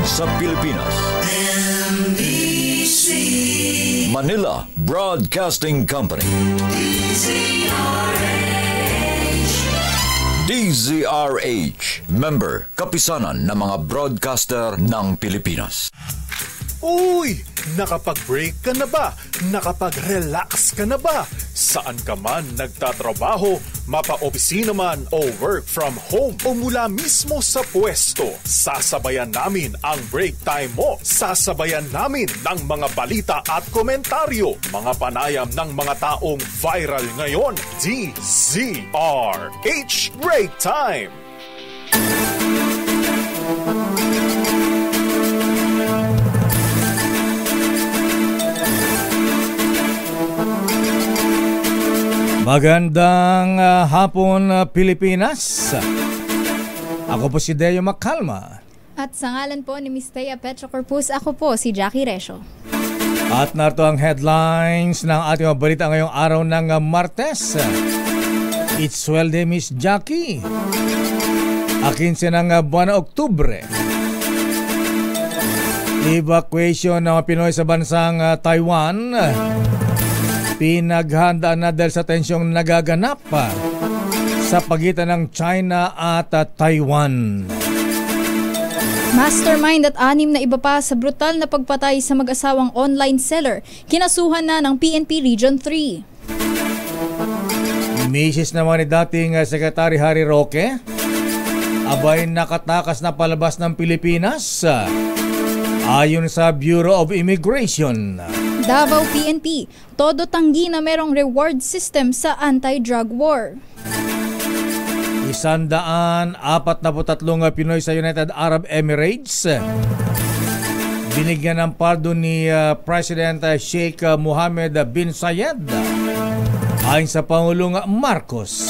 sa Pilipinas. NBC Manila Broadcasting Company. DZRH, member, kapisanan ng mga broadcaster ng Pilipinas. Uy! Nakapag-break ka na ba? Nakapag-relax ka na ba? Saan ka man nagtatrabaho, mapa-opisina man o work from home o mula mismo sa pwesto, sasabayan namin ang break time mo. Sasabayan namin ng mga balita at komentaryo, mga panayam ng mga taong viral ngayon. DZRH Break Time! Magandang hapon, Pilipinas. Ako po si Deo Macalma. At sa ngalan po ni Ms. Thea Petro Corpus, ako po si Jackie Resio. At narito ang headlines ng ating mga balita ngayong araw ng Martes. It's swelde, Miss Jackie. 15 ng buwan ng Oktubre. Evacuation ng mga Pinoy sa bansang Taiwan. Pinaghandaan na dahil sa tensyong nagaganap sa pagitan ng China at Taiwan. Mastermind at 6 na iba pa sa brutal na pagpatay sa mag-asawang online seller, kinasuhan na ng PNP Region 3. Misis naman ni dating Secretary Harry Roque, abay nakatakas na palabas ng Pilipinas ayon sa Bureau of Immigration. Davao PNP, todo tanggi na merong reward system sa anti-drug war. 143 Pinoy sa United Arab Emirates binigyan ng pardon ni President Sheikh Mohammed bin Zayed ayon sa Pangulong Marcos.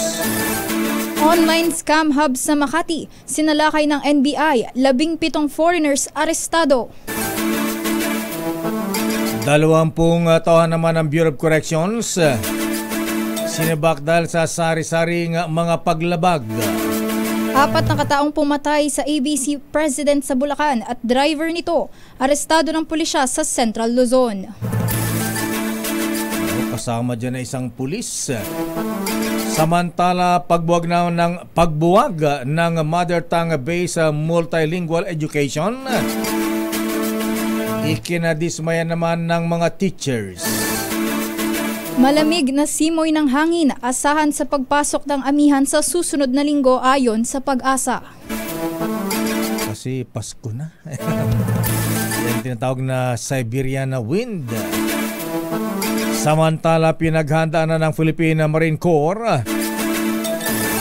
Online scam hub sa Makati, sinalakay ng NBI, 17 foreigners arestado. 20 tauhan naman ng Bureau of Corrections sinibak dahil sa sari-saring mga paglabag. 4 na kataong pumatay sa ABC President sa Bulacan at driver nito, arestado ng pulisya sa Central Luzon. Kasama dyan na isang pulis. Samantala, pagbuwag ng mother tongue-based multilingual education, ikinadismaya naman ng mga teachers. Malamig na simoy ng hangin, asahan sa pagpasok ng amihan sa susunod na linggo ayon sa Pag-asa. Kasi Pasko na. Yan tinatawag na Siberian wind. Samantala, pinaghandaan na ng Philippine Marine Corps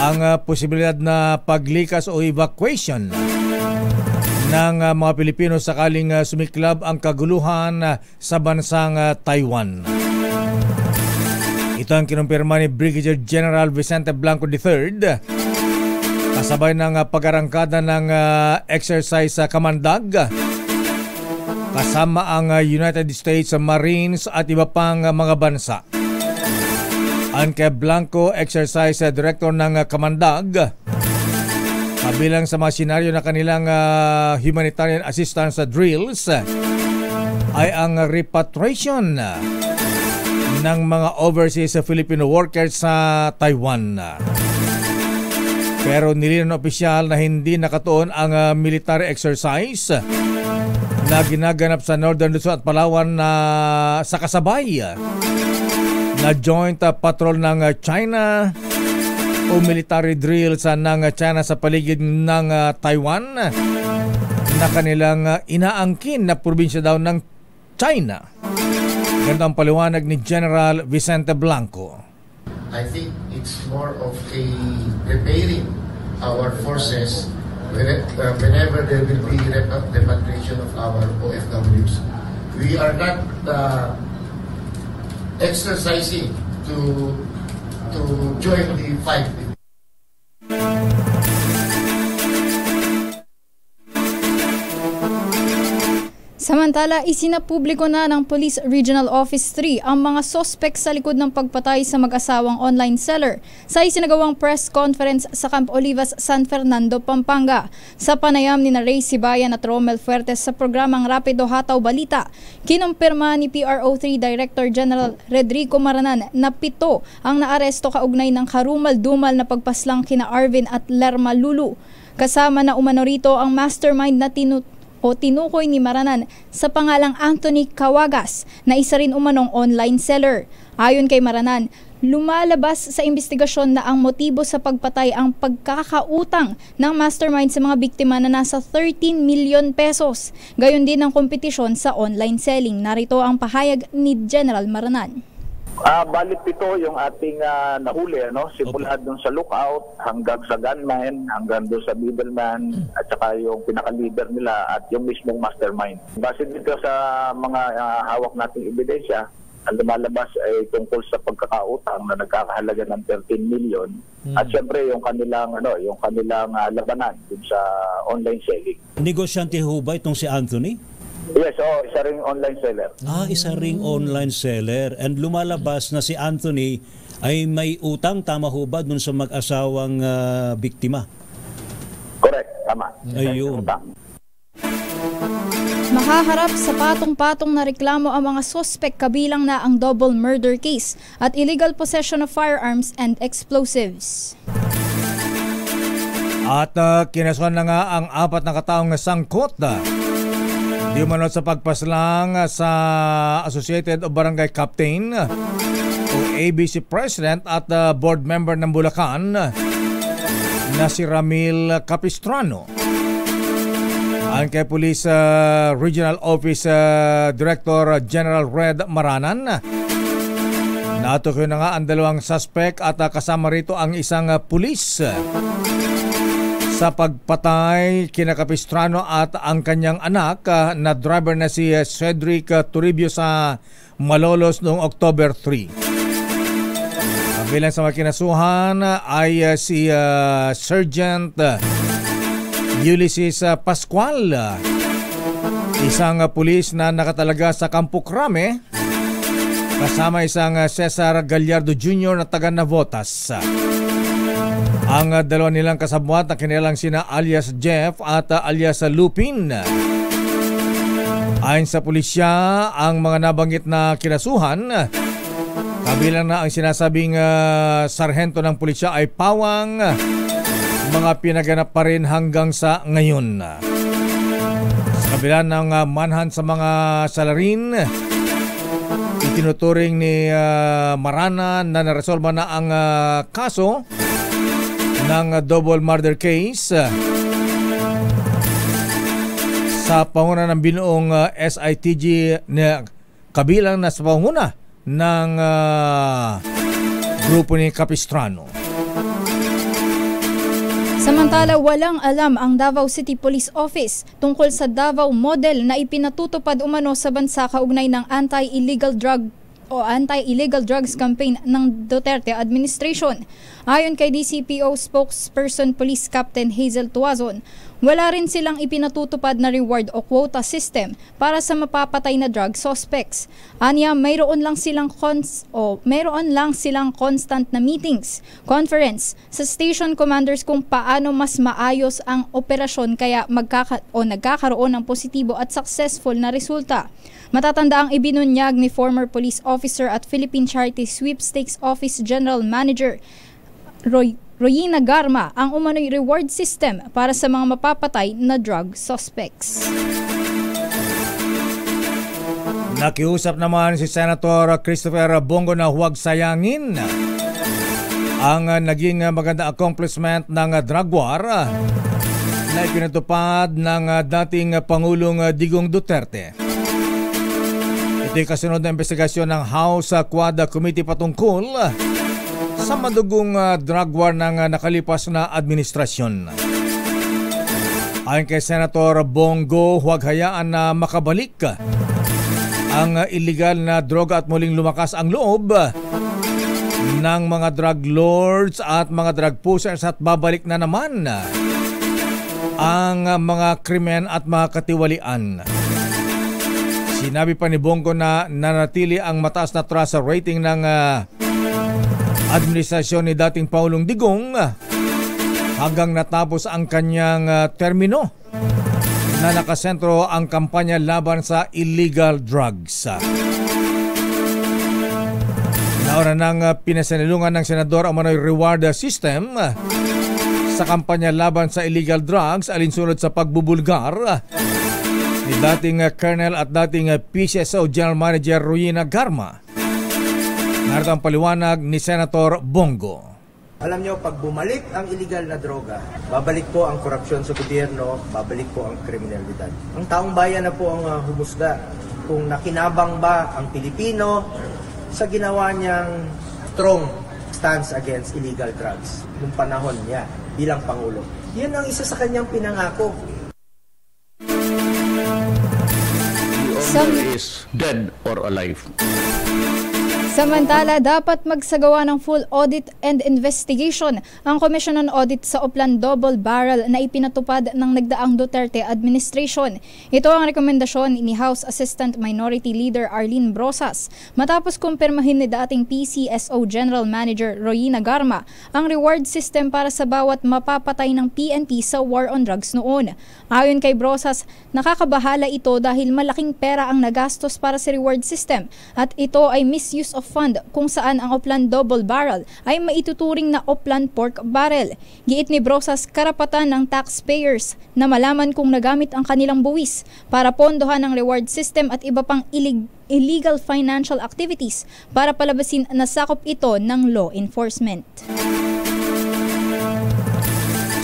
ang posibilidad na paglikas o evacuation ng mga Pilipino sakaling sumiklab ang kaguluhan sa bansang Taiwan. Ito ang kinumpirma ni Brigadier General Vicente Blanco III kasabay ng pag-arangkada ng exercise sa Kamandag kasama ang United States Marines at iba pang mga bansa. Ang kay Blanco, exercise director ng Kamandag, kabilang sa mga senaryo na kanilang humanitarian assistance drills ay ang repatriation ng mga overseas Filipino workers sa Taiwan. Pero nilinaw ng opisyal na hindi nakatuon ang military exercise na ginaganap sa Northern Luzon at Palawan sa kasabay na joint patrol ng China o military drills ng China sa paligid ng Taiwan na kanilang inaangkin na probinsya daw ng China. Ganito ang paliwanag ni General Vicente Blanco. I think it's more of a preparing our forces whenever there will be repatriation of our OFWs. We are not exercising to join the fight. Samantala, isinapubliko na ng Police Regional Office 3 ang mga sospek sa likod ng pagpatay sa mag-asawang online seller sa isinagawang press conference sa Camp Olivas, San Fernando, Pampanga. Sa panayam ni Ray Sibayan at Romel Fuertes sa programang Rapido Hataw Balita, kinumpirma ni PRO3 Director General Redrico Maranan na 7 ang naaresto kaugnay ng karumal-dumal na pagpaslang kina Arvin at Lerma Lulu. Kasama na umano rito ang mastermind na tinukoy ni Maranan sa pangalang Anthony Cawagas na isa rin umanong online seller. Ayon kay Maranan, lumalabas sa investigasyon na ang motibo sa pagpatay ang pagkakautang ng mastermind sa mga biktima na nasa 13 million pesos. Gayon din ang kompetisyon sa online selling. Narito ang pahayag ni General Maranan. Bali 7 yung ating nahuli, simula doon sa lookout hanggang sa gunman, hanggang doon sa middleman, at saka yung pinaka-leader nila at yung mismong mastermind. Base dito sa mga hawak nating ebidensya, ang lumalabas ay tungkol sa pagkakautang na nagkakahalaga ng 13 million at syempre yung kanilang labanan dun sa online selling. Negosyante ho ba itong si Anthony? Yes, isa ring online seller. Isa ring online seller. And lumalabas na si Anthony ay may utang, tama ho ba, dun sa mag-asawang biktima? Correct, tama. Ayun. Mahaharap sa patong-patong na reklamo ang mga sospek kabilang na ang double murder case at illegal possession of firearms and explosives. At kinasuhan na nga ang 4 na kataong sangkot di umano sa pagpaslang sa Associated of Barangay Captain o ABC President at board member ng Bulacan na si Ramil Capistrano. Ayon kay Police Regional Office Director General Red Maranan, natukoy na nga ang 2 suspect at kasama rito ang isang pulis sa pagpatay kina Capistrano at ang kanyang anak na driver na si Cedric Toribio sa Malolos noong October 3. Kabilang sa mga kinasuhan ay si Sergeant Ulysses Pascual, isang pulis na nakatalaga sa Campo Crame, kasama isang Cesar Gallardo Jr. na taga Navotas. Ang 2 nilang kasabwat na kinilang sina alias Jeff at alias Lupin. Ayon sa pulisya, ang mga nabanggit na kinasuhan, kabilang na ang sinasabing sarhento ng pulisya ay pawang, mga pinaganap pa rin hanggang sa ngayon. Sa kabila ng manhunt sa mga salarin, itinuturing ni Marana na naresolba na ang kaso ng double murder case sa panguna ng binuong SITG na kabilang na sa panguna ng grupo ni Capistrano. Samantala, walang alam ang Davao City Police Office tungkol sa Davao model na ipinatutupad umano sa bansa kaugnay ng anti-illegal drugs campaign ng Duterte administration. Ayon kay DCPO spokesperson Police Captain Hazel Tuazon, wala rin silang ipinatutupad na reward o quota system para sa mapapatay na drug suspects. Anya, mayroon lang silang constant na meetings, conference sa station commanders kung paano mas maayos ang operasyon kaya nagkakaroon ng positibo at successful na resulta. Matatanda ang ibinunyag ni former police officer at Philippine Charity Sweepstakes Office General Manager Royina Garma ang umano'y reward system para sa mga mapapatay na drug suspects. Nakiusap naman si Senator Christopher Bongo na huwag sayangin ang naging maganda accomplishment ng drug war na ipinatupad ng dating Pangulong Digong Duterte. Ito'y kasunod na investigasyon ng House Quad Committee patungkol sa madugong drug war ng nakalipas na administrasyon. Ayon kay Senator Bongo, huwag hayaan na makabalik ang illegal na droga at muling lumakas ang loob ng mga drug lords at mga drug pushers at babalik na naman ang mga krimen at mga katiwalian. Sinabi pa ni Bongo na nanatili ang mataas na trust rating ng administrasyon ni dating Pangulong Digong hanggang natapos ang kanyang termino na nakasentro ang kampanya laban sa illegal drugs. Nauna nang pinasanilungan ng senador ang manoy reward system sa kampanya laban sa illegal drugs alinsunod sa pagbubulgar ni dating Colonel at dating PCSO General Manager Royina Garma. Narito ang paliwanag ni Senator Bongo. Alam nyo, pag bumalik ang illegal na droga, babalik po ang korupsyon sa gobyerno, babalik po ang kriminalidad. Ang taong bayan na po ang humusga kung nakinabang ba ang Pilipino sa ginawa niyang strong stance against illegal drugs nung panahon niya bilang Pangulo. Yan ang isa sa kanyang pinangako. Is dead or alive. Samantala, dapat magsagawa ng full audit and investigation ang Commission on Audit sa Oplan Double Barrel na ipinatupad ng nagdaang Duterte administration. Ito ang rekomendasyon ni House Assistant Minority Leader Arlene Brosas matapos kumpirmahin ni dating PCSO General Manager Royina Garma ang reward system para sa bawat mapapatay ng PNP sa war on drugs noon. Ayon kay Brosas, nakakabahala ito dahil malaking pera ang nagastos para sa reward system at ito ay misuse of fund kung saan ang Oplan Double Barrel ay maituturing na Oplan Pork Barrel. Giit ni Brosas, karapatan ng taxpayers na malaman kung nagamit ang kanilang buwis para pondohan ang reward system at iba pang illegal financial activities para palabasin na sakop ito ng law enforcement.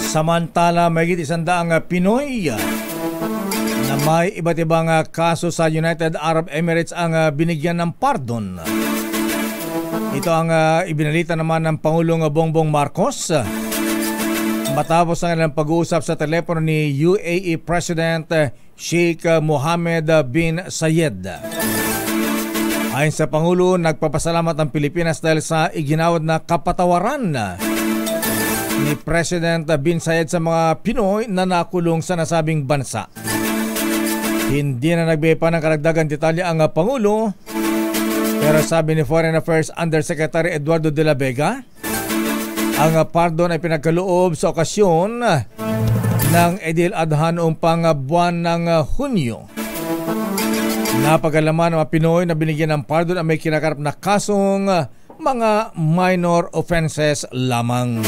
Samantala, may higit 100 Pinoy na may iba't ibang kaso sa United Arab Emirates ang binigyan ng pardon. Ito ang ibinalita naman ng Pangulong Bongbong Marcos matapos ang ilang pag-uusap sa telepono ni UAE President Sheikh Mohammed bin Zayed. Ayon sa Pangulo, nagpapasalamat ang Pilipinas dahil sa iginawad na kapatawaran ni President bin Zayed sa mga Pinoy na nakulong sa nasabing bansa. Hindi na nagbigay pa ng karagdagan detalye ang Pangulo, pero sabi ni Foreign Affairs Undersecretary Eduardo de la Vega, ang pardon ay pinagkaloob sa okasyon ng Eid al-Adha noong buwan ng Hunyo. Napagalaman ng mga Pinoy na binigyan ng pardon ay may kinakarap na kasong mga minor offenses lamang.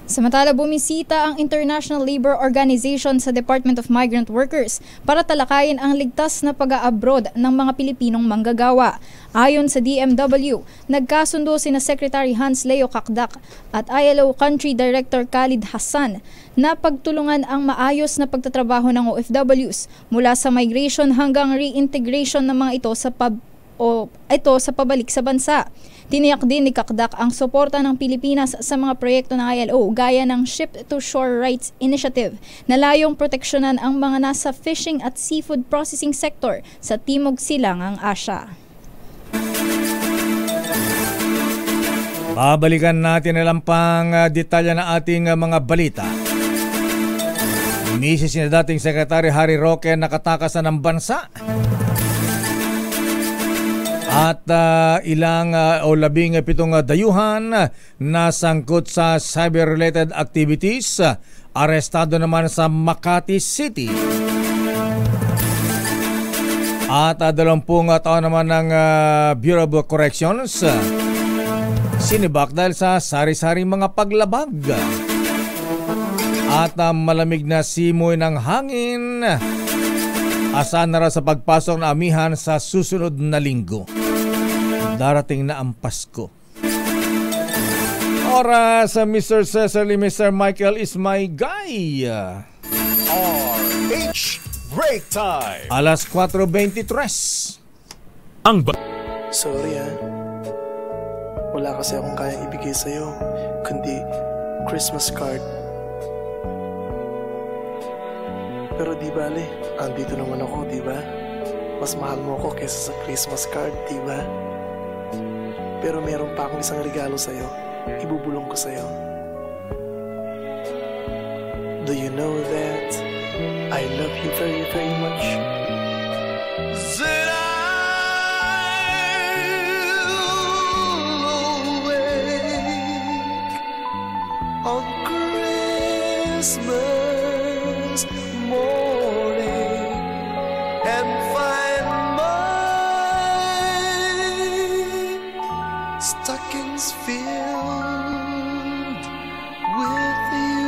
Samantala, bumisita ang International Labour Organization sa Department of Migrant Workers para talakayin ang ligtas na pag-a-abroad ng mga Pilipinong manggagawa. Ayon sa DMW, nagkasundo sina Secretary Hans Leo Kakdak at ILO Country Director Khalid Hassan na pagtulungan ang maayos na pagtatrabaho ng OFWs mula sa migration hanggang reintegration ng mga ito sa pabalik sa bansa. Tiniyak din ni Kakdak ang suporta ng Pilipinas sa mga proyekto ng ILO gaya ng Ship to Shore Rights Initiative na layong proteksyonan ang mga nasa fishing at seafood processing sector sa Timog Silangang Asya. Babalikan natin ilang pang detalya ng ating mga balita. Misis ni dating Secretary Harry Roque nakatakas na ng bansa. At ilang 17 dayuhan na sangkot sa cyber-related activities, arestado naman sa Makati City. At 20 taon naman ng Bureau of Corrections, sinibak dahil sa sari-saring mga paglabag. At malamig na simoy ng hangin, asahan na raw sa pagpasok na amihan sa susunod na linggo. Darating na ang Pasko. Oras, Mr. Cecily, Mr. Michael is my guy. RH Break Time. Alas 4:23. Sorry wala kasi akong kayang ibigay sa'yo, kundi Christmas card. Pero di bale, andito naman ako, di ba? Mas mahal mo ako kaysa sa Christmas card, di ba? Pero meron pa akong isang regalo sa'yo. Ibubulong ko sa'yo. Do you know that I love you very, very much. On Christmas morning and find my stockings filled with you.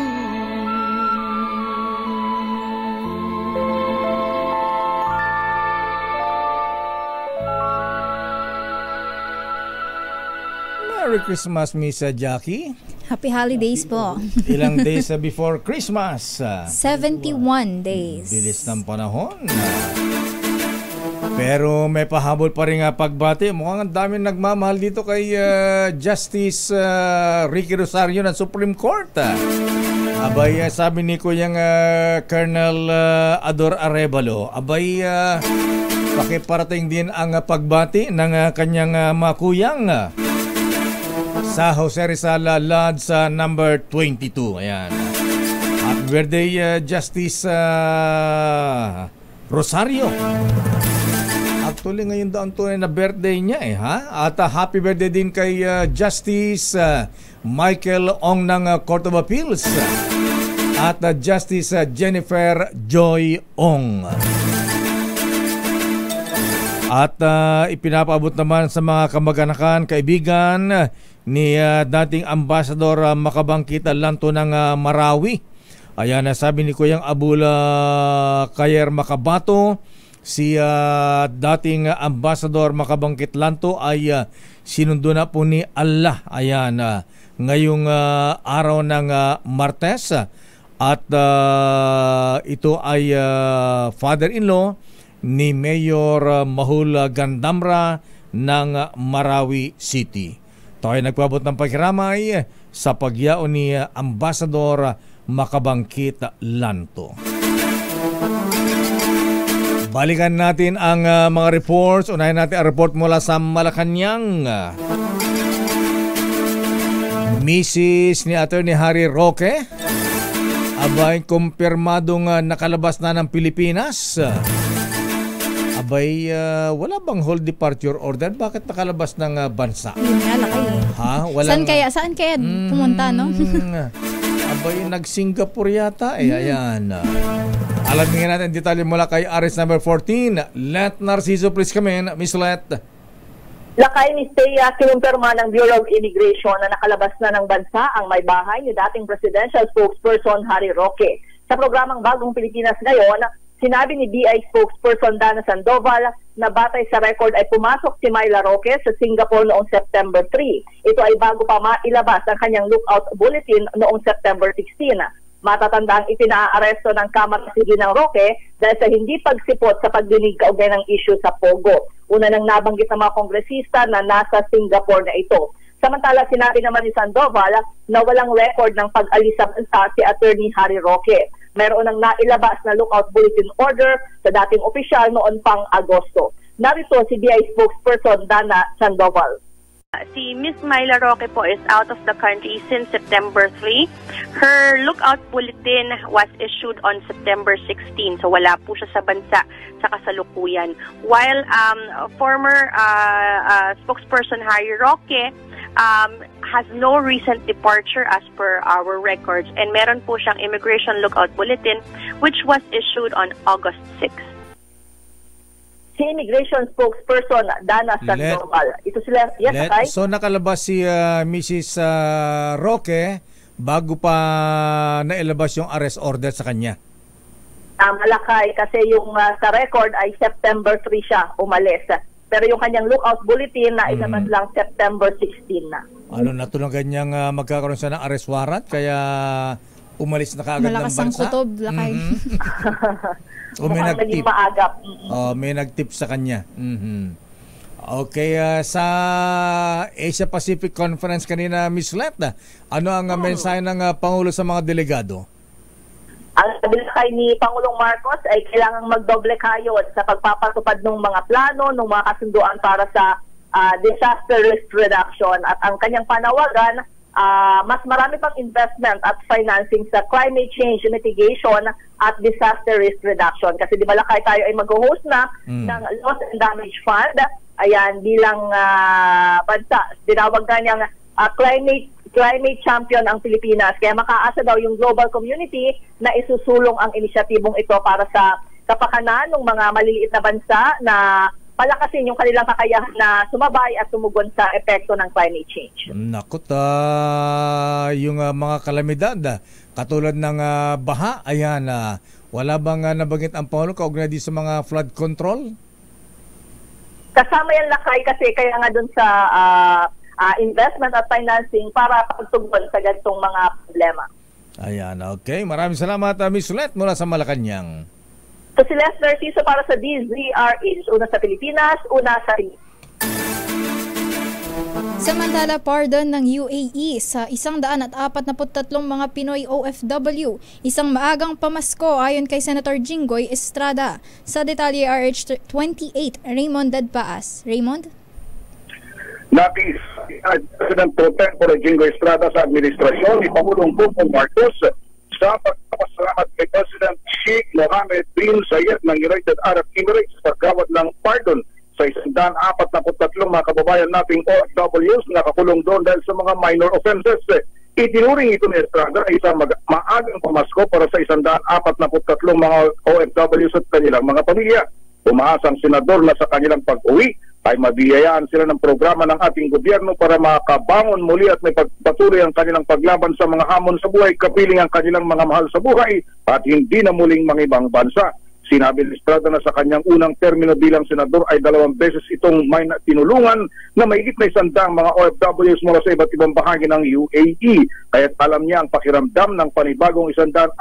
Merry Christmas, Miss Jackie. Happy holidays po. Ilang days before Christmas? 71 days. Bilis ng panahon. Pero may pahabol pa rin pagbati. Mukhang ang daming nagmamahal dito kay Justice Ricky Rosario ng Supreme Court. Abay, sabi ni Kuyang Colonel Ador Arevalo, abay, pakiparating din ang pagbati ng kanyang makuyang sa Jose Rizal Lodge number 22. Ayan. Happy birthday, Justice Rosario. Actually, ngayon daw ang tunay na birthday niya ha? At happy birthday din kay Justice Michael Ong ng Court of Appeals at Justice Jennifer Joy Ong. At ipinapaabot naman sa mga kamag-anakan, kaibigan ni dating Ambassador Makabangkit Lanto ng Marawi. Ayan, sabi ni Kuyang Abula Kayer Makabato, si dating Ambassador Makabangkit Lanto ay sinundo na po ni Allah. Ayan, ngayong araw ng Martes. At ito ay father-in-law ni Mayor Mahul Gandamra ng Marawi City. Ito ay nagpabot ng pagkiramay sa pagyaon ni Ambassador Makabangkit Lanto. Balikan natin ang mga reports. Unahin natin ang report mula sa Malacanang. Mrs. ni Attorney Harry Roque, abay kumpirmadong nakalabas na ng Pilipinas. Abay, wala bang hold departure order? Bakit nakalabas ng bansa? Yun nga, laki Ha? Walang... Saan kaya pumunta, no? Abay, nag-Singapore yata. Ayan. Alamin nga natin detalye mula kay Aris number 14. Let Narciso, please come in. Miss Let. Lakay ni Steya, kinumpirma ng Bureau of Immigration na nakalabas na ng bansa ang may bahay ni dating presidential spokesperson Harry Roque. Sa programang Bagong Pilipinas Ngayon, sinabi ni BI spokesperson Dana Sandoval na batay sa record ay pumasok si Myla Roque sa Singapore noong September 3. Ito ay bago pa mailabas ang kanyang lookout bulletin noong September 16. Matatandang ipinaaresto ng Kamara Sige ng Roque dahil sa hindi pagsipot sa pagdinig kaugnay ng issue sa Pogo. Una nang nabanggit ng mga kongresista na nasa Singapore na ito. Samantala, sinabi naman ni Sandoval na walang record ng pag-alis sa bansa si Attorney Harry Roque. Meron nang nailabas na lookout bulletin order sa dating opisyal noon pang Agosto. Narito si BI spokesperson Dana Sandoval. Si Ms. Myla Roque po is out of the country since September 3. Her lookout bulletin was issued on September 16, so wala po siya sa bansa sa kasalukuyan. While former spokesperson Harry Roque has no recent departure as per our records, and meron po siyang immigration lookout bulletin which was issued on August 6. Si immigration spokesperson Dana Sandoval. Ito sila, yes, okay? So nakalabas si Mrs. Roque bago pa nailabas yung arrest order sa kanya. Malakay kasi yung sa record ay September 3 siya umalis. Pero yung kanyang lookout bulletin na ilabas lang September 16 na. Ano na ito ng kanyang magkakaroon siya ng arrest warrant kaya umalis na kaagad ng bansa? Malakas ang kutob, lakay. O may nag-tip. May nag-tip sa kanya. Okay, sa Asia Pacific Conference kanina, Ms. Let, ano ang mensahe ng Pangulo sa mga delegado? Ang sabi kay ni Pangulong Marcos ay kailangang magdoble kayod sa pagpapatupad ng mga plano, ng mga kasunduan para sa disaster risk reduction. At ang kanyang panawagan mas marami pang investment at financing sa climate change mitigation at disaster risk reduction. Kasi di ba lakay tayo ay mag-host na ng Loss and Damage Fund. Ayan, bilang bansa, dinawag na niyang climate champion ang Pilipinas. Kaya makaasa daw yung global community na isusulong ang inisyatibong ito para sa kapakanan ng mga maliliit na bansa na palakasin yung kanilang kakayahan na sumabay at tumugon sa epekto ng climate change. Nakot, yung mga kalamidad, katulad ng baha, ayan, wala bang nabanggit ang Pangulo kaugnay di sa mga flood control? Kasama yan lakay kasi kaya nga dun sa investment at financing para pagtugon sa ganitong mga problema. Ayan, okay. Maraming salamat, Miss Sulet, mula sa Malacanang. So si Lester Narciso para sa DZRH, una sa Pilipinas, una sa Pilipinas. Samantala, pardon ng UAE sa 143 mga Pinoy OFW. Isang maagang pamasko ayon kay Senator Jinggoy Estrada. Sa detalye RH28, Raymond Dadpaas. Raymond? Nakis President Pro Tempore Jinggoy Estrada sa administrasyon ni Pangulong Bongbong Marcos sa pagpapasalamat kay President Sheikh Mohammed bin Zayed ng United Arab Emirates sa pagkawad ng pardon sa 143 mga kababayan nating OFWs na nakakulong doon dahil sa mga minor offenses. Itinuring ito ni Estrada ay isang maagang pamasko para sa 143 mga OFWs at kanilang mga pamilya. Umaasang senador na sa kanilang pag-uwi ay mabiyayaan sila ng programa ng ating gobyerno para makabangon muli at may pagpatuloy ang kanilang paglaban sa mga hamon sa buhay, kapiling ang kanilang mga mahal sa buhay at hindi na muling mangibang bansa. Sinabi ni Estrada na sa kanyang unang termino bilang senador ay 2 beses itong may tinulungan na mahigit na 100 mga OFWs mula sa iba't ibang bahagi ng UAE. Kaya't alam niya ang pakiramdam ng panibagong 143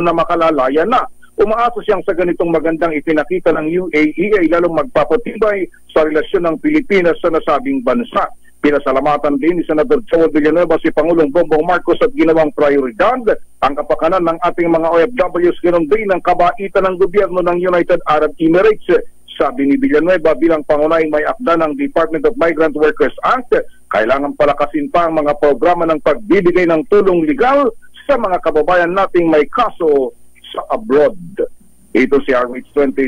na makalalaya na. Umaasa siyang sa ganitong magandang ipinakita ng UAE ay lalong magpapatibay sa relasyon ng Pilipinas sa nasabing bansa. Pinasalamatan din ni Senador Joel Villanueva si Pangulong Bongbong Marcos at ginawang prioridad ang kapakanan ng ating mga OFWs, ganoon din ang kabaitan ng gobyerno ng United Arab Emirates. Sabi ni Villanueva, bilang pangunahing may akda ng Department of Migrant Workers Act, kailangan palakasin pa ang mga programa ng pagbibigay ng tulong legal sa mga kababayan nating may kaso sa abroad. Ito si RH20.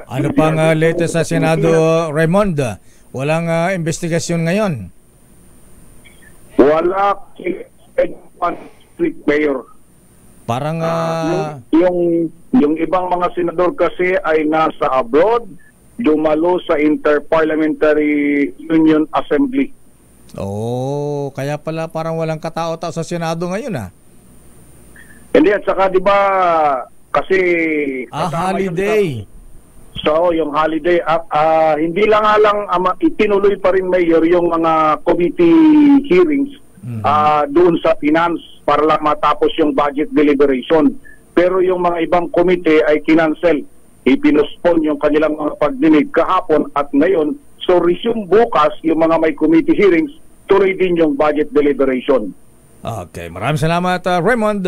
Ano pang latest sa Senado, Raymond? Walang investigasyon ngayon? Wala. Street mayor. Parang yung ibang mga senador kasi ay nasa abroad, dumalo sa Interparliamentary Union Assembly. Oh, kaya pala parang walang katao-tao sa Senado ngayon Hindi, at saka di ba kasi holiday. So, yung holiday, hindi lang itinuloy pa rin Mayor yung mga committee hearings doon sa finance para lang matapos yung budget deliberation. Pero yung mga ibang committee ay kinancel. Ipinospon yung kanilang mga pagdinig kahapon at ngayon. So, resume bukas yung mga may committee hearings, tuloy din yung budget deliberation. Okay, maraming salamat, Raymond.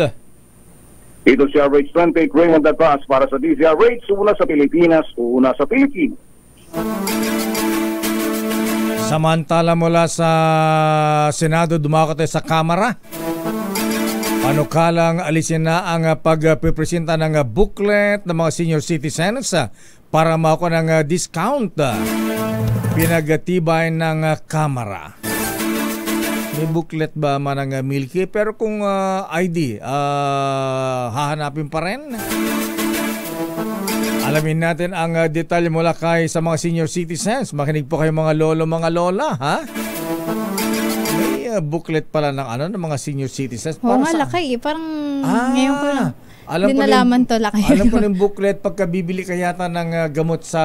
Ito si RH28, Raymond Dadpaas para sa DZRH, una sa Pilipinas, una sa Pilipinas. Samantala mula sa Senado, dumako tayo sa Kamara. Panukalang alisin na ang pagpipresenta ng booklet ng mga senior citizens para makuha ng discount. Pinagtibay ng Kamara. May booklet ba man ng Milky? Pero kung ID, hahanapin pa rin. Alamin natin ang detalye mula kay sa mga senior citizens. Makinig po kayo mga lolo, mga lola, ha? May booklet pala ng mga senior citizens. Oo nga, lakay. Parang ngayon ko lang. Hindi nalaman to, lakay. Alam ko yung booklet pagka bibili ka yata ng gamot sa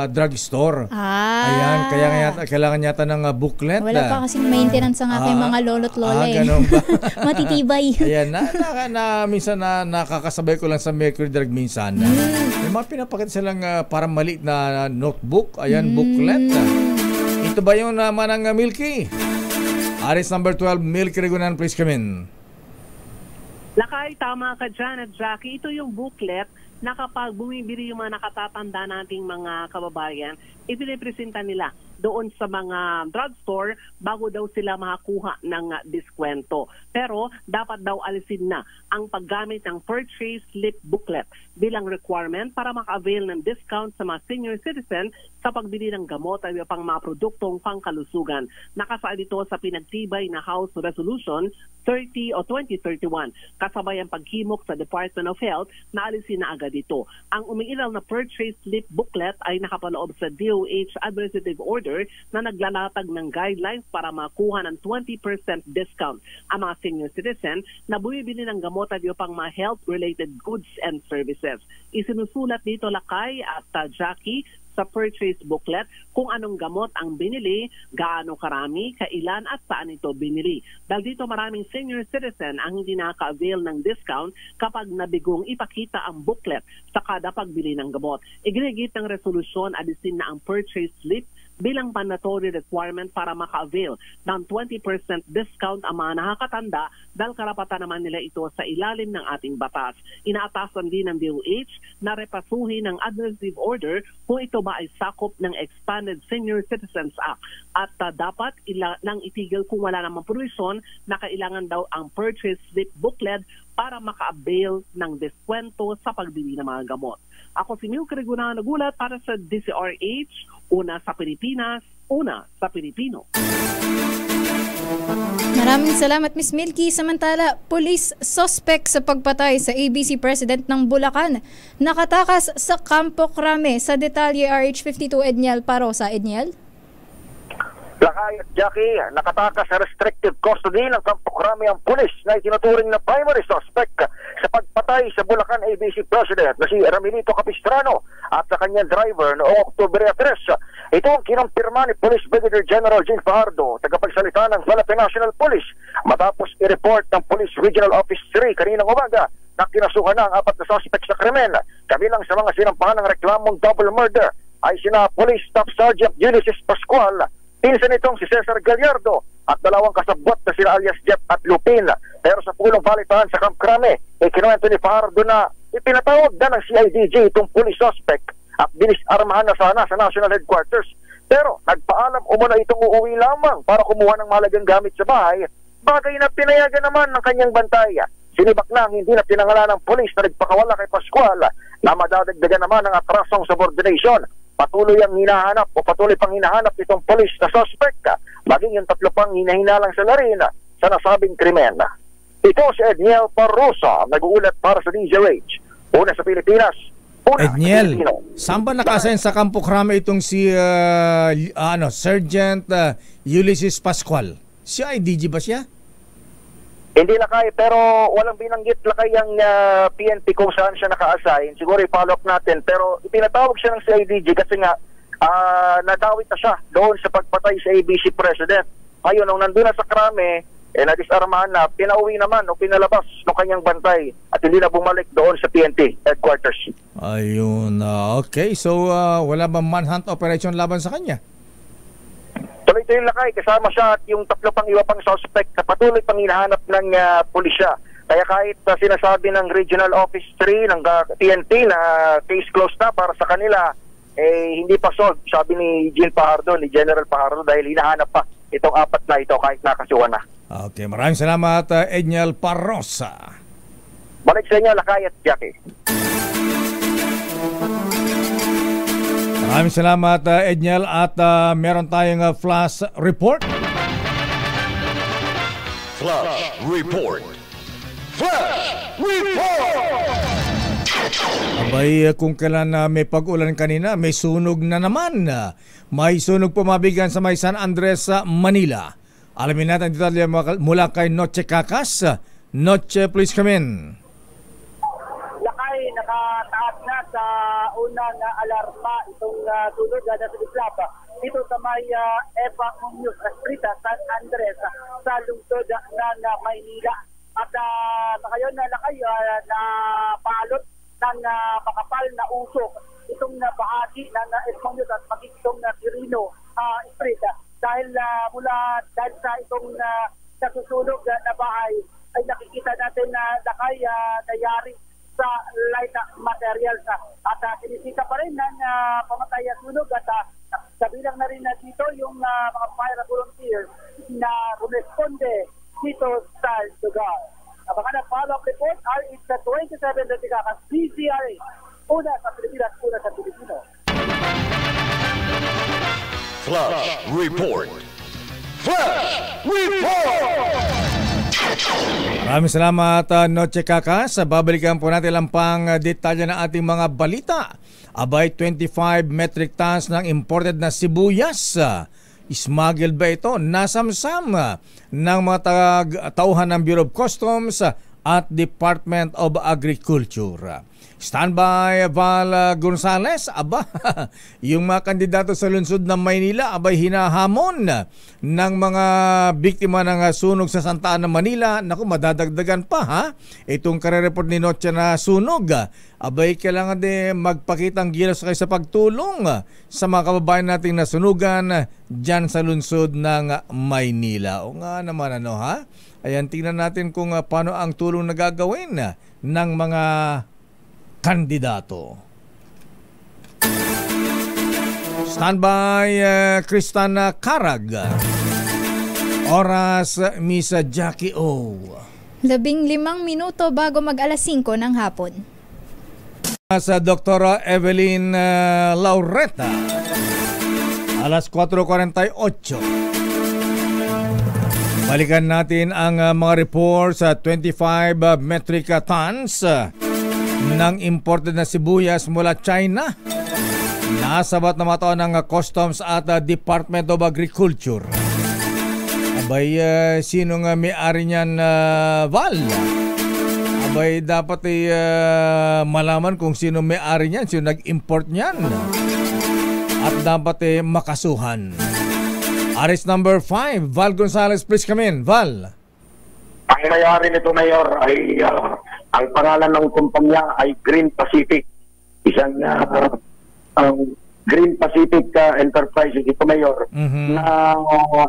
drugstore. Ayan, kaya kailangan yata ng booklet. Wala pa kasing maintenance ang aking mga lolo't lola ganun ba? Matitibay. Ayan, minsan nakakasabay ko lang sa Mercury Drug minsan. May mga pinapakita silang parang maliit na notebook. Ayan, booklet. Ito ba yung naman ng Milky? Aris number 12, Milky Regunan, please come in. Lakay, tama ka dyan at Jackie. Ito yung booklet na kapag bumibili yung mga nakatatanda nating mga kababayan, ipinipresenta nila doon sa mga drugstore bago daw sila makakuha ng diskwento. Pero dapat daw alisin na ang paggamit ng purchase slip booklet bilang requirement para maka-avail ng discount sa mga senior citizen sa pagbili ng gamot at pang mga produktong pangkalusugan. Nakasaad ito sa pinagtibay na House Resolution 30 o 2031. Kasabay ang paghimok sa Department of Health na alisin na agad ito. Ang umiiral na purchase slip booklet ay nakapaloob sa DOH Administrative Order na naglalatag ng guidelines para makuha ng 20% discount ang mga senior citizen na bumibili ng gamot at pang mga health-related goods and services. Isinusulat dito Lakay at Jackie sa purchase booklet kung anong gamot ang binili, gaano karami, kailan at saan ito binili. Dahil dito maraming senior citizen ang hindi nakaka-avail ng discount kapag nabigong ipakita ang booklet sa kada pagbili ng gamot. Iginigit ng resolusyon alisin na ang purchase slip bilang mandatory requirement para maka-avail ng 20% discount ang mga nakakatanda dahil karapatan naman nila ito sa ilalim ng ating batas. Inaatasan din ng DOH na repasuhin ng administrative order kung ito ba ay sakop ng Expanded Senior Citizens Act at dapat nang itigil kung wala namang provision na kailangan daw ang purchase slip booklet para maka-avail ng deskwento sa pagbili ng mga gamot. Ako si Milk Reguna nagulat para sa DCRH, una sa Pilipinas, una sa Pilipino. Maraming salamat Miss Milky. Samantala, police suspect sa pagpatay sa ABC President ng Bulacan nakatakas sa Campo Crame. Sa detalye RH52 Edniel Parosa. Edniel? Lakay at Jackie, nakatakas sa restrictive custody ng Campo Crame ang pulis na itinuturing na primary suspect sa pagpatay sa Bulacan ABC President na si Ramilito Capistrano at sa kanyang driver noong Oktubre 3. Ito ang kinumpirma ni Police Brigadier General Jean Fajardo, tagapagsalita ng Philippine National Police, matapos i-report ng Police Regional Office 3 kaninang umaga na kinasuhan na ang 4 na suspect sa krimen. Kabilang sa mga sinampahan ng reklamong double murder ay sina Police Staff Sergeant Ulysses Pascual, pinsan nitong si Cesar Gallardo at 2 kasabwat na sina alias Jeff at Lupin. Pero sa pulong balitaan sa Camp Crame, kinuwento ni Fajardo na ipinatawag na ng CIDG itong police suspect at binis armahan na sana sa National Headquarters. Pero nagpaalam umuna itong uuwi lamang para kumuha ng mahalagang gamit sa bahay, bagay na pinayagan naman ng kanyang bantay. Sinibak na ang hindi na pinangalan ng police na nagpakawala kay Pascual na madadagdagan naman ng atrasong subordination. Patuloy pang hinahanap itong police na suspect, maging yung 3 pang hinahinalang sa larin sa nasabing krimen. Ito si Edniel Parrosa, nag-uulat para sa DZRH. Una sa Pilipinas, una Edniel, sa Pilipino. saan ba nakasign sa Campo Crame itong si Sergeant Ulysses Pascual? Si IDG ba siya? Hindi Lakay, pero walang binanggit Lakay ang PNP kung saan siya naka-assign. Siguro i-follow up natin, pero ipinatawag siya ng CIDG kasi nga nadawit na siya doon sa pagpatay sa ABC President. Ngayon, nung nandun na sa Crame, nadisarmahan na, pinauwi naman o pinalabas ng kanyang bantay at hindi na bumalik doon sa PNP headquarters. Ayun, okay. So, wala bang manhunt operation laban sa kanya? Tuloy-tuloy Lakay, kasama siya at yung 3 pang iba pang suspect na patuloy pang hinahanap ng pulisya. Kaya kahit sinasabi ng Regional Office 3 ng PNP na case closed na para sa kanila, hindi pa solved, sabi ni General Fajardo, dahil hinahanap pa itong 4 na ito kahit nakasuhan na. Okay, maraming salamat Edniel Parrosa. Balik sa inyo Lakay at Jackie. Maraming salamat Edniel at meron tayong flash report. Flash report. Flash report. Abay, kung kailan may pag-ulan kanina, may sunog na naman. May sunog pumabigan sa may San Andres, Manila. Alamin natin dito mula kay Noche Cacas. Noche, please come in. Lakay, nakataas na sa unang alarma itong sunog na sa Islap. Dito sa may Eva Muñoz Street, San Andres, sa lungsod ng Maynila. At sa ngayon, Lakay, na palot ng makapal na usok itong bahagi ng Eva Muñoz at maging itong Quirino Street. Dahil sa itong nasusunog na bahay ay nakikita natin na Lakay nayari sa light materials at sinisita pa rin ng pamatay at sunog at Kabilang na rin na dito yung mga fire volunteers na rumisponde dito sa lugar. Abangan ang follow-up report, RH27 Reticakas, DZRH. Una sa Pilipinas, una sa Pilipino. Flash Report. Flash Report! Maraming salamat, Noche Kakas. Babalikan po natin ang detalye ng ating mga balita. Abay, 25 metric tons ng imported na sibuyas. Smuggled ba ito? Nasamsam ng mga tauhan ng Bureau of Customs at Department of Agriculture. Standby Val Gonzales. Aba, yung mga kandidato sa lungsod ng Maynila abay hinahamon ng mga biktima ng sunog sa Santa Ana, Manila. Naku, madadagdagan pa ha. Itong kare-report ni Noche na sunog. Abay, kailangan din magpakitang gilas kayo sa pagtulong sa mga kababayan nating nasunugan dyan sa lungsod ng Maynila. O nga naman ha. Ayan, tingnan natin kung paano ang tulong na gagawin ng mga kandidato. Standby Kristana Karag. Oras Miss Jackie O. 15 minuto bago mag alas 5 ng hapon. Sa Dr. Evelyn Laureta. Alas 4:48. Balikan natin ang mga reports sa 25 metric tons ng imported na sibuyas mula China. Nasabat na mataon ng Customs at Department of Agriculture. Abay, sino nga may-ari niyan, Val? Abay, dapat malaman kung sino may-ari niyan, sino nag-import niyan. At dapat makasuhan. Arrest number 5, Val Gonzales, please come in. Val. Ang may-ari nito, Mayor, ay ang pangalan ng kumpanya ay Green Pacific. Isang Green Pacific Enterprises ito, Mayor, na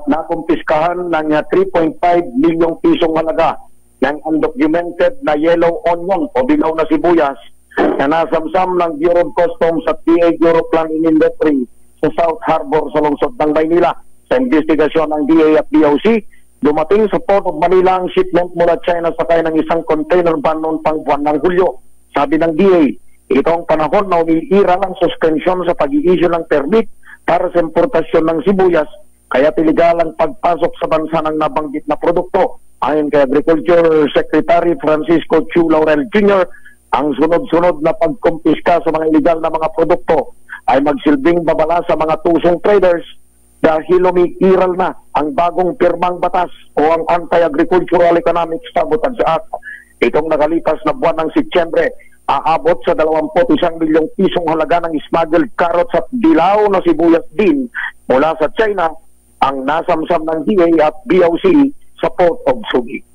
nakumpiskahan ng 3.5 milyong pisong halaga ng undocumented na yellow onion o dilaw na sibuyas na nasamsam ng Bureau of Customs at DA Europlan in Industry sa South Harbor sa lungsod ng Maynila. Sa investigasyon ng DA at DOC, dumating sa Port of Manila ang shipment mula China sakay ng isang container van noong pang buwan ng Hulyo. Sabi ng DA, ito ang panahon na umiiral ang suspensyon sa pag-i-issue ng permit para sa importasyon ng sibuyas, kaya iligal ang pagpasok sa bansa ng nabanggit na produkto. Ayon kay Agriculture Secretary Francisco Chu Laurel Jr., ang sunod-sunod na pagkumpiska sa mga iligal na mga produkto ay magsilbing babala sa mga tusong traders dahil umiiral na ang bagong pirmang batas o ang Anti-Agricultural Economic Sabotage Act. Itong nakalipas na buwan ng Setyembre, aabot sa 21 milyong pisong halaga ng smuggled carrots at dilaw na sibuyas din mula sa China ang nasamsam ng DA at BOC sa Port of Subic.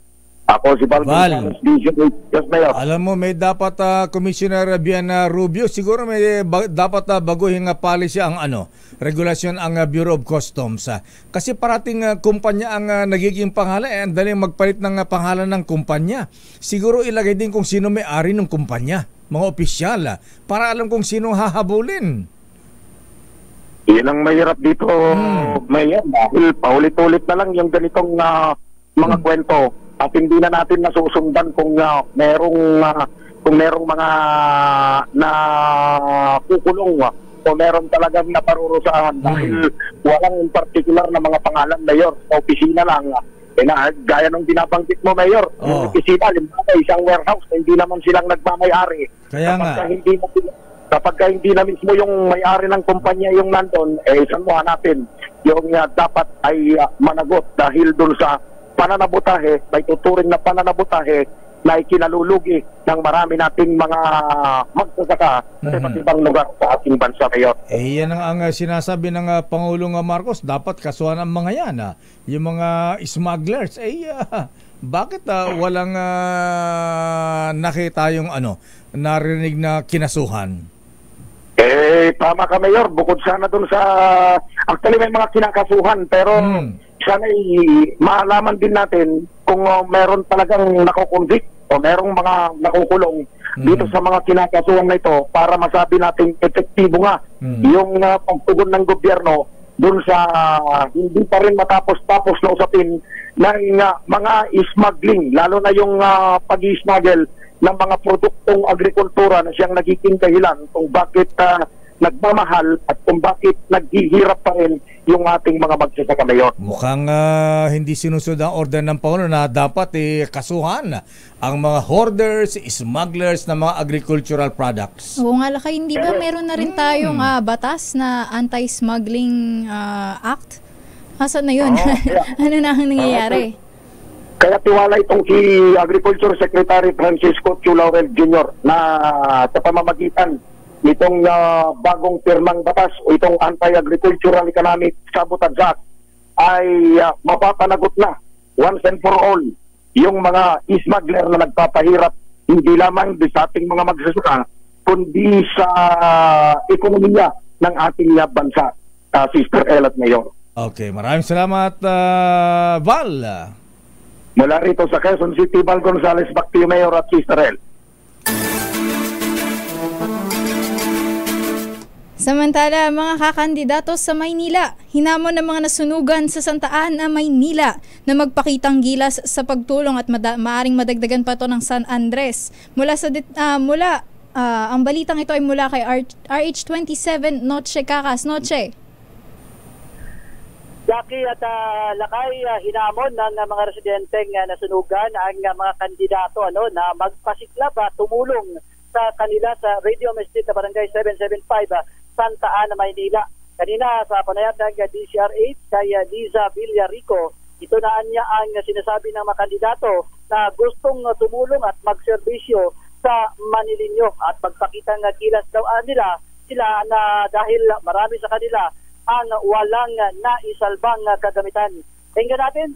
Ako si Val. Alam mo, may dapat Commissioner Biana Rubio, siguro may dapat baguhin policy ang regulasyon ang Bureau of Customs. Kasi parating kumpanya ang nagiging pangalan, ang daling magpalit ng pangalan ng kumpanya. Siguro ilagay din kung sino may-ari ng kumpanya, mga opisyal, para alam kung sino hahabulin. Yan ang mahirap dito, Mayor, dahil paulit-ulit na lang yung ganitong mga kwento. At hindi na natin nasusundan kung merong mga kukulong o meron talagang naparurusahan dahil walang in particular na mga pangalan, Mayor. Sa opisina lang. Gaya ng binabanggit mo, Mayor. Yung opisina, isang warehouse, hindi naman silang nagmamay-ari. Kaya nga. Kapag hindi na mismo yung may-ari ng kumpanya yung nandun, saan mo hanapin? Yung dapat ay managot dahil dun sa pananabutahe, may tuturing na pananabutahe na ikinalulugi ng marami nating mga magsasaka sa iba't ibang lugar sa ating bansa, Mayor. Yan ang sinasabi ng Pangulong Marcos, dapat kasuhan ang mga yan. Yung mga smugglers, bakit walang nakita yung narinig na kinasuhan? Tama ka, Mayor. Bukod sana dun sa actually may mga kinakasuhan pero sana maalaman din natin kung meron talagang nakukonvict o merong mga nakukulong dito sa mga kinakasuhan na ito para masabi natin epektibo nga yung pagtugon ng gobyerno dun sa hindi pa rin matapos-tapos na usapin ng mga smuggling, lalo na yung pag-smuggle ng mga produktong agrikultura na siyang nagiging dahilan kung bakit nagmamahal at kung bakit naghihirap pa rin yung ating mga magsasaka ngayon. Mukhang hindi sinusunod ang order ng Pangulo na dapat kasuhan ang mga hoarders, smugglers ng mga agricultural products. Oo nga, Lakay, hindi ba meron na rin tayong batas na anti-smuggling act? Asan na yun? Ano na ang nangyayari? Kaya tiwala itong si Agriculture Secretary Francisco Chu Laurel Jr. na sa pamamagitan itong bagong pirmang batas o itong Anti-Agricultural Economic Sabotage Act ay mapapanagot na once and for all yung mga smuggler na nagpapahirap hindi lamang sa ating mga magsasaka kundi sa ekonomiya ng ating bansa, Sister El at Mayor. Okay, maraming salamat, Val. Mula rito sa Quezon City, Val Gonzales, back to you, Mayor at Sister El. Samantala, mga kakandidato sa Maynila, hinamon ng mga nasunugan sa Santa Ana, Maynila na magpakitang gilas sa pagtulong at maaring madagdagan pa ito ng San Andres. Ang balitang ito ay mula kay RH27 Noche Kakas. Noche. Jackie at Lakay, hinamon ng mga residenteng nasunugan ang mga kandidato na magpasiklab tumulong sa kanila sa Radio Mestit na Barangay 775 Santa Ana, Maynila. Kanina sa panayam ng DCR8 kay Liza Villarico, ito na niya ang sinasabi ng mga kandidato na gustong tumulong at magserbisyo sa Manilinyo at magpakitang kilas daw nila sila na dahil marami sa kanila ang walang naisalbang kagamitan. Tingnan natin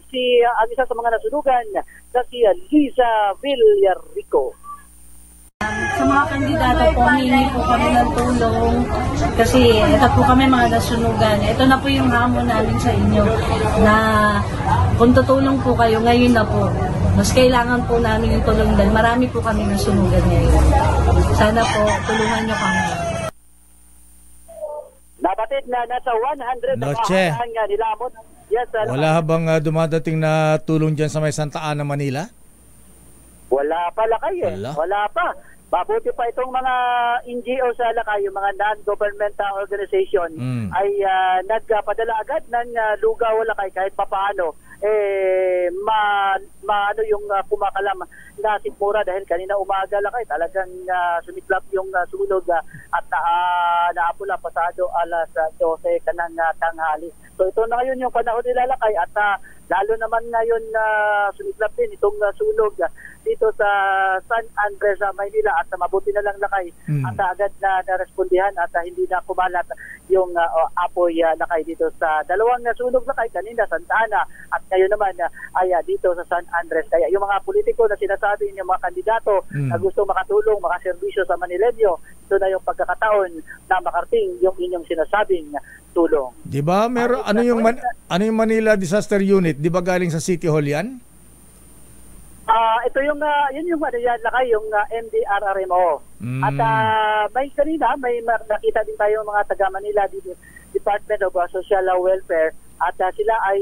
ang isa sa mga nasunugan na si Liza Villarico. Sa mga kandidato po, hihingi po kami ng tulong kasi ito po kami mga nasunugan. Ito na po yung hamon namin sa inyo na kung tutulong po kayo ngayon na po, mas kailangan po namin yung tulong dahil marami po kami nasunugan ngayon. Sana po tulungan nyo kami. Nabatid na nasa 100 Noche. ang nilamon. Yes, Wala bang dumadating na tulong dyan sa may Santa Ana, Manila? Wala pa, Lakay Wala pa. Mabuti pa itong mga NGO sa Lakay, yung mga non-governmental organization ay nagpadala agad ng lugaw, Lakay, kahit papaano maano yung kumakalam na sikmura dahil kanina umaga, Lakay, talagang sumiklap yung sunog at naapula pasado alas 12 kanang tanghali. So ito na ngayon yung panahon nila, Lakay, at lalo naman ngayon sumiklap din itong sunog dito sa San Andres, Maynila, at mabuti na lang, Lakay, at agad na narespondihan at hindi na kumalat yung apoy, Lakay, dito sa dalawang sunog, Lakay, kanina Santa Ana at ngayon naman ay dito sa San Andres. Kaya yung mga politiko na sinasabi ng mga kandidato na gusto makatulong, makaserbisyo sa Manilenyo, ito na yung pagkakataon na makarating yung inyong sinasabing tulong. Di ba meron ano yung Manila Disaster Unit? Di ba galing sa City Hall yan? Ito yung yun yung Lakay, yung MDRRMO. At may kanina may nakita din tayo mga taga Manila dito, Department of Social Welfare, at sila ay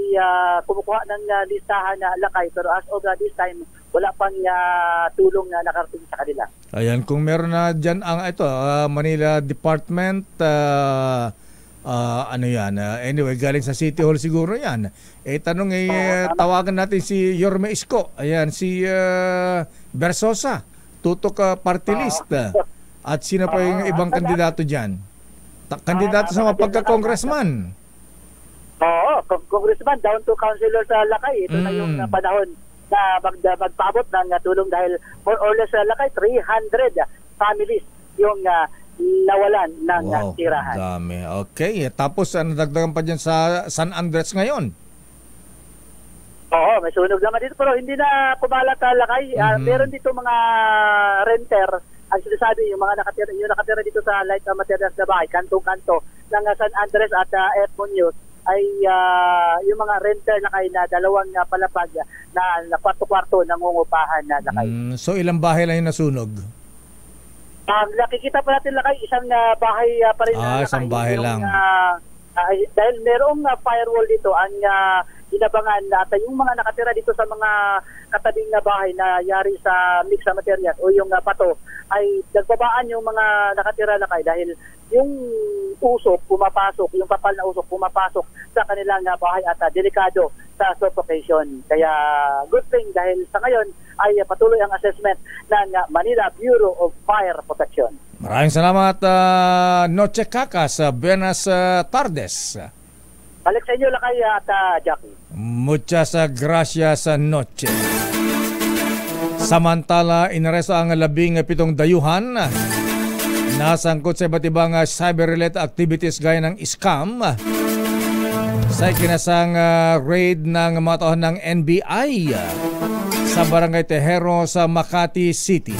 kumukuha ng listahan na, Lakay, pero as of this time wala pang tulong na nakarating sa kanila. Ayan, kung meron na dyan ang Manila Department, ano yan, anyway, galing sa City Hall siguro yan. Tawagan natin si Yorme Isko, ayan, si Bersosa, tutok party list, at sino pa yung ibang kandidato dyan? Kandidato sa mga pagka-congressman. Oo, congressman down to councilor sa Lakay. Ito na yung panahon na magpaabot ng tulong dahil more or less, Lakay, 300 families yung nawalan ng tirahan. Dami. Okay. Tapos nadagdagan pa dyan sa San Andres ngayon. Oo, may sunog naman dito pero hindi na kumalat, Lakay. Meron dito mga renter ang sinasabi, yung mga nakatira dito sa light materials na bahay, kantong-kanto ng San Andres at Edmond News, ay yung mga renter na kayo na dalawang palapag na kwarto-kwarto nangungupahan na Lakay. So ilang bahay lang yung nasunog? Nakikita pa natin, Lakay, isang bahay pa rin. Isang bahay lang. dahil merong firewall dito ang inabangan at yung mga nakatira dito sa mga katabing na bahay na yari sa mixed material o yung pato ay nagbabaan yung mga nakatira lakay dahil yung usok pumapasok, yung kapal na usok pumapasok sa kanilang bahay at delikado sa suffocation. Kaya good thing dahil sa ngayon ay patuloy ang assessment ng Manila Bureau of Fire Protection. Maraming salamat, Noche Kakas. Buenas tardes. Balik sa inyo lakay at Jackie. Muchas gracias, Noche. Samantala, inaresto ang 17 dayuhan nasangkot sa iba't ibang cyber-related activities gaya ng scam sa ikinasang raid ng mga tauhan ng NBI sa Barangay Tejero sa Makati City.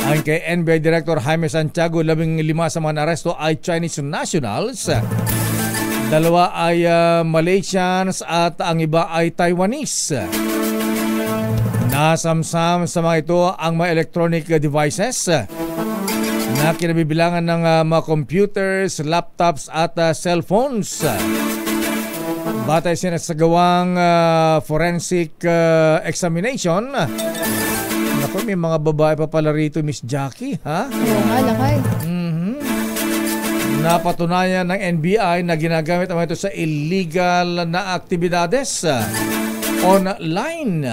Ang kay NBI Director Jaime Santiago, 15 sa mga naresto ay Chinese nationals, 2 ay Malaysians at ang iba ay Taiwanese. Nasamsam sa mga ito ang mga electronic devices na kinabibilangan ng mga computers, laptops at cellphones. Batay sinasagawang forensic examination. Naku, may mga babae pa pala rito, Miss Jackie, ha? Oo nga, lakay. Napatunayan ng NBI na ginagamit naman ito sa illegal na aktibidades online.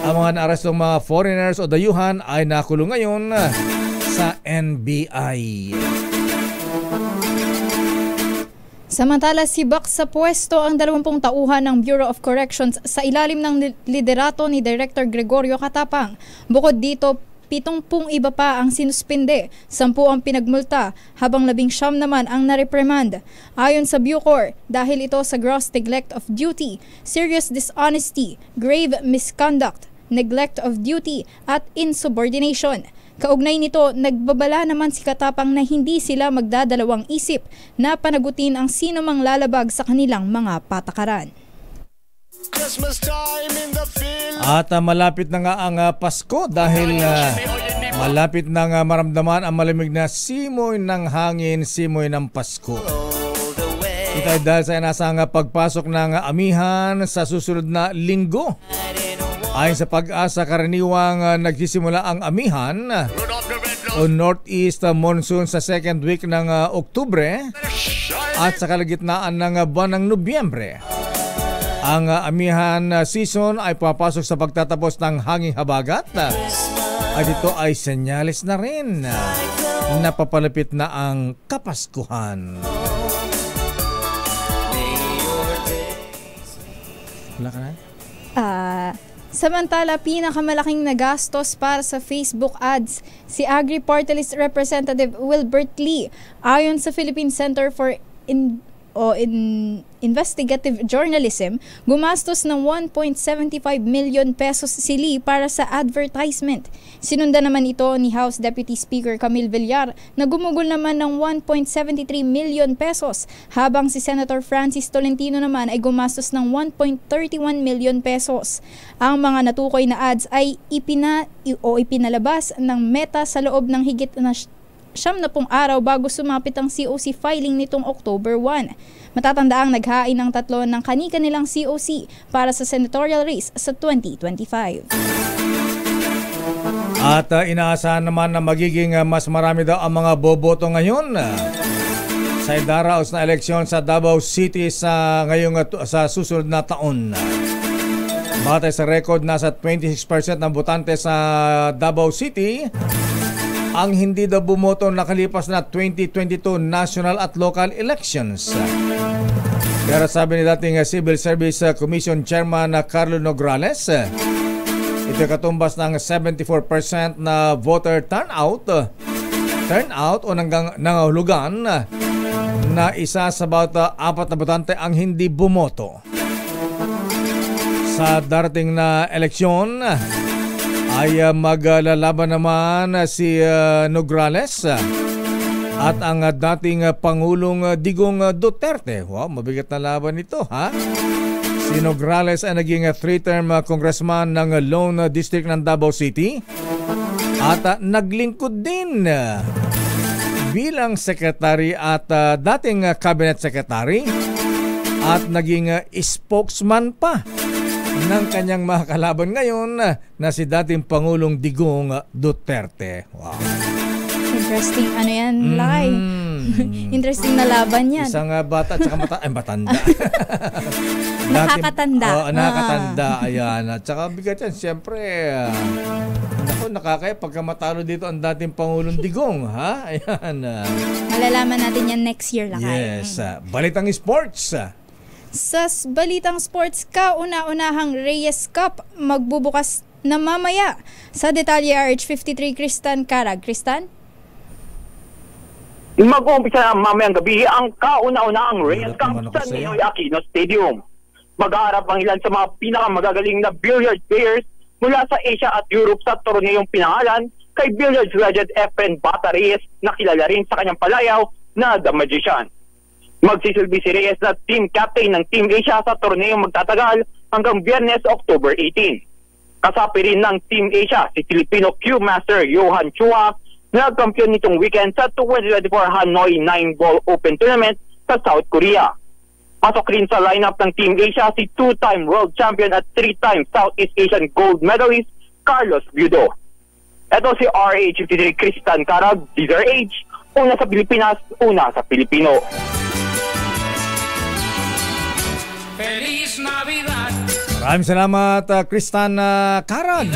Ang mga naarestong mga foreigners o dayuhan ay nakulong ngayon sa NBI. Samantala, sibak sa pwesto ang 20 tauhan ng Bureau of Corrections sa ilalim ng liderato ni Director Gregorio Catapang. Bukod dito, 70 iba pa ang sinuspinde, 10 ang pinagmulta, habang 19 naman ang nareprimand. Ayon sa Bucor, dahil ito sa gross neglect of duty, serious dishonesty, grave misconduct, neglect of duty at insubordination. Kaugnay nito, nagbabala naman si Catapang na hindi sila magdadalawang isip na panagutin ang sino mang lalabag sa kanilang mga patakaran. At malapit na nga ang Pasko dahil malapit na nga maramdaman ang malamig na simoy ng hangin, simoy ng Pasko. Ito ay dahil sa inasang pagpasok ng amihan sa susunod na linggo. Ayon sa Pag-asa, karaniwang nagsisimula ang amihan o Northeast Monsoon sa second week ng Oktubre at sa kalagitnaan ng buwan ng Nobyembre. Ang amihan season ay papasok sa pagtatapos ng hanging habagat at ito ay senyales na rin na papalapit na ang Kapaskuhan. Wala ka na? Samantala, pinakamalaking nagastos para sa Facebook ads si Agri-Party List Representative Wilbert Lee. Ayon sa Philippine Center for Investigative Journalism, gumastos ng 1.75 million pesos si Lee para sa advertisement. Sinundan naman ito ni House Deputy Speaker Camille Villar na gumugol naman ng 1.73 million pesos, habang si Senator Francis Tolentino naman ay gumastos ng 1.31 million pesos. Ang mga natukoy na ads ay ipinalabas ng Meta sa loob ng higit na 70 araw bago sumapit ang COC filing nitong October 1. Matatandaang naghain ng 3 ng kani-kanilang COC para sa senatorial race sa 2025. At inaasahan naman na magiging mas marami daw ang mga boboto ngayon sa idaraos na eleksyon sa Davao City sa susunod na taon. Batay sa record, nasa 26% ng botante sa Davao City ang hindi daw bumoto nakalipas na 2022 national at local elections. Pero sabi ni dating Civil Service Commission Chairman Carlo Nograles, ito katumbas ng 74% na voter turnout o nangahulugan na isa sa about 4 na botante ang hindi bumoto. Sa darating na eleksyon ay maglalaban naman si Nograles at ang dating Pangulong Digong Duterte. Wow, mabigat na laban ito, ha? Si Nograles ay naging 3-term congressman ng Lone District ng Davao City at naglingkod din bilang secretary at dating cabinet secretary at naging spokesman pa ng kanyang mga kalaban ngayon na si dating Pangulong Digong Duterte. Wow. Interesting ano yan, Lai. Interesting na laban yan. Isang bata at saka matanda. Nakakatanda. Nakakatanda, ayan. At saka bigat yan, siyempre, nakakaya pagka matalo dito ang dating Pangulong Digong, ha? Ayan. Malalaman natin yan next year, Lakay. Yes. Balitang sports. Sa balitang sports, kauna-unahang Reyes Cup magbubukas na mamaya. Sa detalye, RH53 Kristan Karag. Kristan? Mag-uumpisa na mamayang gabi ang kauna-unahang Reyes Cup sa Ninoy Aquino Stadium. Mag-aarap ang ilan sa mga pinakamagagaling na billiard players mula sa Asia at Europe sa torneyong pinangalan kay billiards legend Efren Bata Reyes na kilala rin sa kanyang palayaw na The Magician. Magsisilbi si Reyes na team captain ng Team Asia sa torneyong magtatagal hanggang Biyernes, October 18. Kasapi rin ng Team Asia si Filipino Q Master Johan Chua na kampiyon nitong weekend sa 2024 Hanoi 9-Ball Open Tournament sa South Korea. Pasok rin sa lineup ng Team Asia si 2-time world champion at 3-time Southeast Asian gold medalist Carlos Budo. Ito si RH53 Kristan Karag, DZRH, una sa Pilipinas, una sa Pilipino. Feliz Navidad. Maraming salamat, Kristan Karag.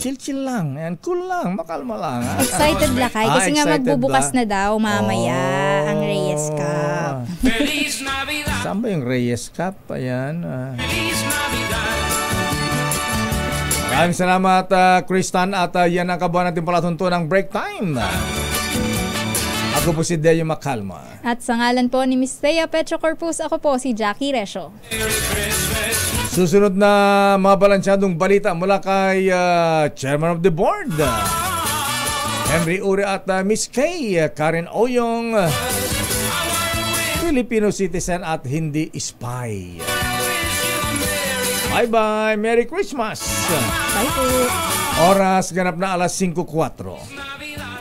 Chill lang. Ayan, cool lang. Makalma lang. Excited, Lakay. Kasi nga magbubukas na daw mamaya ang Reyes Cup. Feliz Navidad. Saan ba yung Reyes Cup? Ayan. Feliz Navidad. Maraming salamat, Kristan. At yan ang kabuhan natin palatuntunan ng break time. Ako po si Deo Macalma. At sa ngalan po ni Miss Thea Petro Corpus, ako po si Jackie Resho. Susunod na mga balansyadong balita mula kay Chairman of the Board, Henry Ure at Miss Kay, Karen Oyong, Filipino citizen at hindi spy. Bye-bye! Merry Christmas! Bye po! Oras ganap na 5:04.